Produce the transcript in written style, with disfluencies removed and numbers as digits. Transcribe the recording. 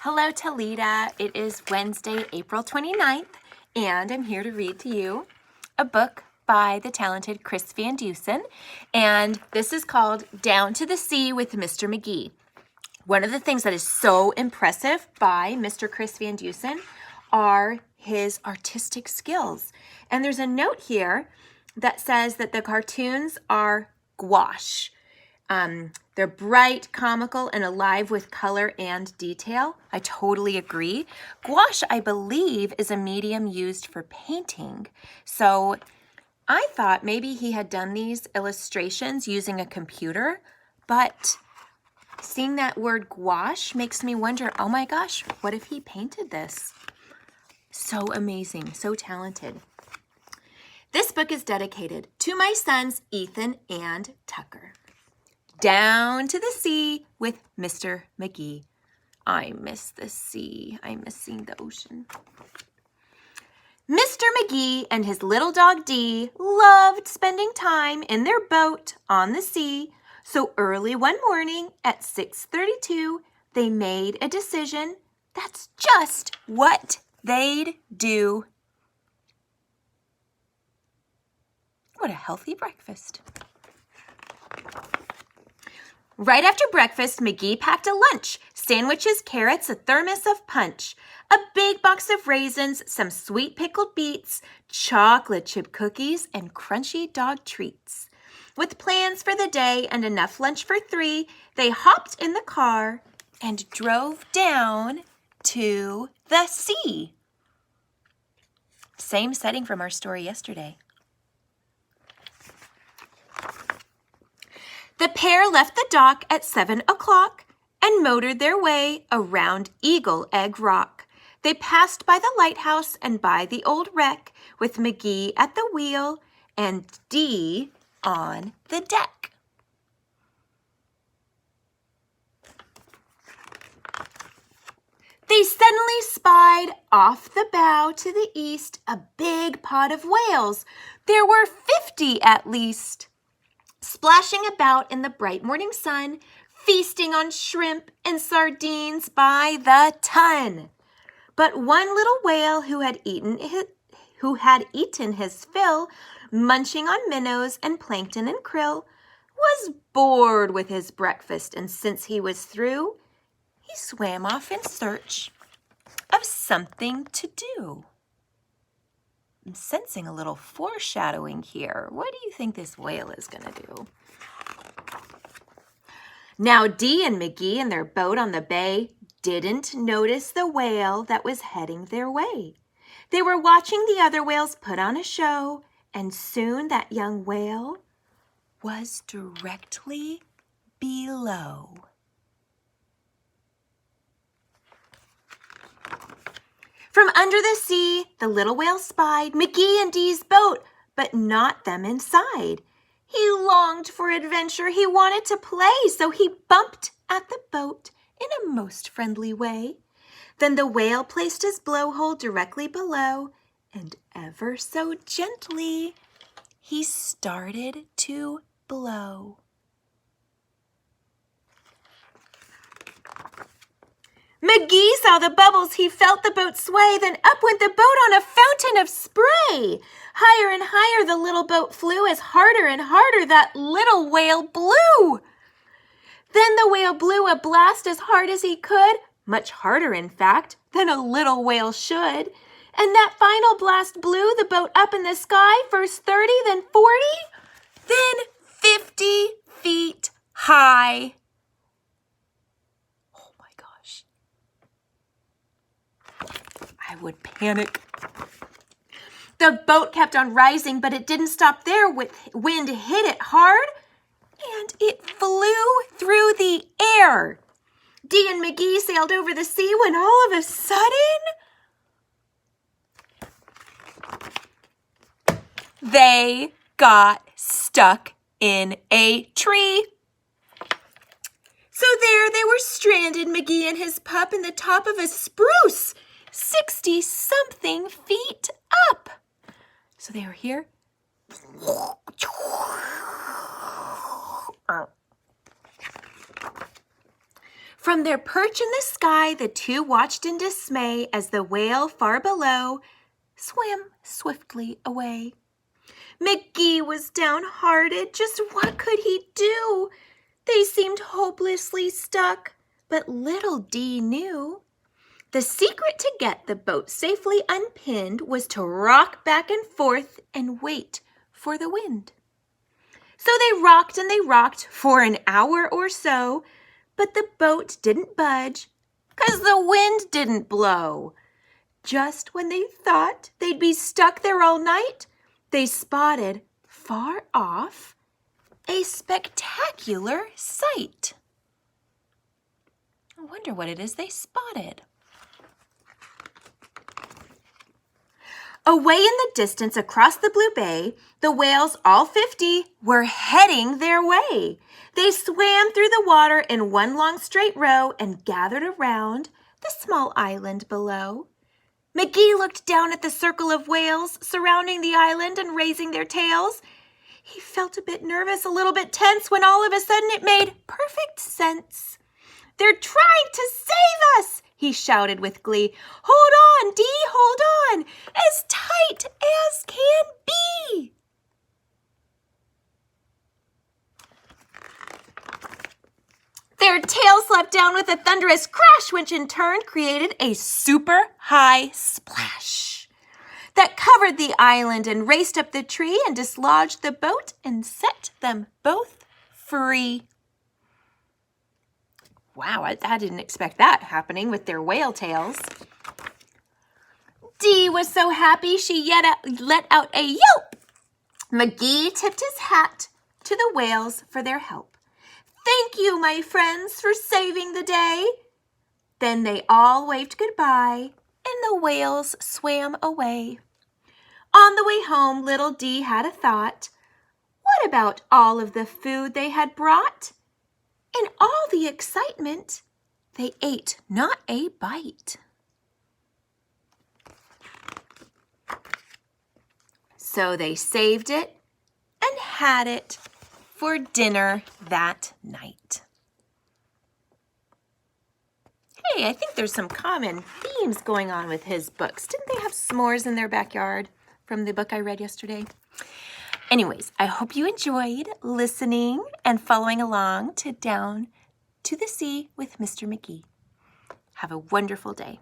Hello, Toledo. It is Wednesday, April 29th, and I'm here to read to you a book by the talented Chris Van Dusen, and this is called Down to the Sea with Mr. Magee. One of the things that is so impressive by Mr. Chris Van Dusen are his artistic skills. And there's a note here that says that the cartoons are gouache. They're bright, comical, and alive with color and detail. I totally agree. Gouache, I believe, is a medium used for painting. So I thought maybe he had done these illustrations using a computer, but seeing that word gouache makes me wonder, oh my gosh, what if he painted this? So amazing, so talented. This book is dedicated to my sons, Ethan and Tucker. Down to the sea with Mr. Magee. I miss the sea. I miss seeing the ocean. Mr. Magee and his little dog Dee loved spending time in their boat on the sea. So early one morning at 6:32, they made a decision. That's just what they'd do. What a healthy breakfast. Right after breakfast, Magee packed a lunch, sandwiches, carrots, a thermos of punch, a big box of raisins, some sweet pickled beets, chocolate chip cookies, and crunchy dog treats. With plans for the day and enough lunch for 3, they hopped in the car and drove down to the sea. Same setting from our story yesterday. The pair left the dock at 7 o'clock and motored their way around Eagle Egg Rock. They passed by the lighthouse and by the old wreck with Magee at the wheel and Dee on the deck. They suddenly spied off the bow to the east a big pod of whales. There were 50 at least, splashing about in the bright morning sun, feasting on shrimp and sardines by the ton. But one little whale who had eaten his fill, munching on minnows and plankton and krill, was bored with his breakfast, and since he was through, he swam off in search of something to do. I'm sensing a little foreshadowing here. What do you think this whale is going to do? Now, Dee and Magee in their boat on the bay didn't notice the whale that was heading their way. They were watching the other whales put on a show, and soon that young whale was directly below. From under the sea, the little whale spied Magee and Dee's boat, but not them inside. He longed for adventure. He wanted to play, so he bumped at the boat in a most friendly way. Then the whale placed his blowhole directly below, and ever so gently, he started to blow. Magee saw the bubbles, he felt the boat sway, then up went the boat on a fountain of spray. Higher and higher the little boat flew, as harder and harder that little whale blew. Then the whale blew a blast as hard as he could, much harder, in fact, than a little whale should. And that final blast blew the boat up in the sky, first 30, then 40, then 50 feet high. I would panic. The boat kept on rising, but it didn't stop there. Wind hit it hard, and it flew through the air. Dee and Magee sailed over the sea when all of a sudden, they got stuck in a tree. So there they were stranded, Magee and his pup, in the top of a spruce, 60-something feet up. So they were here. From their perch in the sky, the two watched in dismay as the whale far below swam swiftly away. Magee was downhearted. Just what could he do? They seemed hopelessly stuck, but little Dee knew. The secret to get the boat safely unpinned was to rock back and forth and wait for the wind. So they rocked and they rocked for an hour or so, but the boat didn't budge 'cause the wind didn't blow. Just when they thought they'd be stuck there all night, they spotted far off a spectacular sight. I wonder what it is they spotted. Away in the distance across the blue bay, the whales, all 50, were heading their way. They swam through the water in one long straight row and gathered around the small island below. Magee looked down at the circle of whales surrounding the island and raising their tails. He felt a bit nervous, a little bit tense, when all of a sudden it made perfect sense. "They're trying to save us!" he shouted with glee. "Hold on, Dee, hold on, as tight as can be." Their tails slapped down with a thunderous crash, which in turn created a super high splash that covered the island and raced up the tree and dislodged the boat and set them both free. Wow, I didn't expect that happening with their whale tails. Dee was so happy she let out a yelp. Magee tipped his hat to the whales for their help. "Thank you, my friends, for saving the day." Then they all waved goodbye, and the whales swam away. On the way home, little Dee had a thought. What about all of the food they had brought? In all the excitement, they ate not a bite. So they saved it and had it for dinner that night. Hey, I think there's some common themes going on with his books. Didn't they have s'mores in their backyard from the book I read yesterday? Anyways, I hope you enjoyed listening and following along to Down to the Sea with Mr. Magee. Have a wonderful day.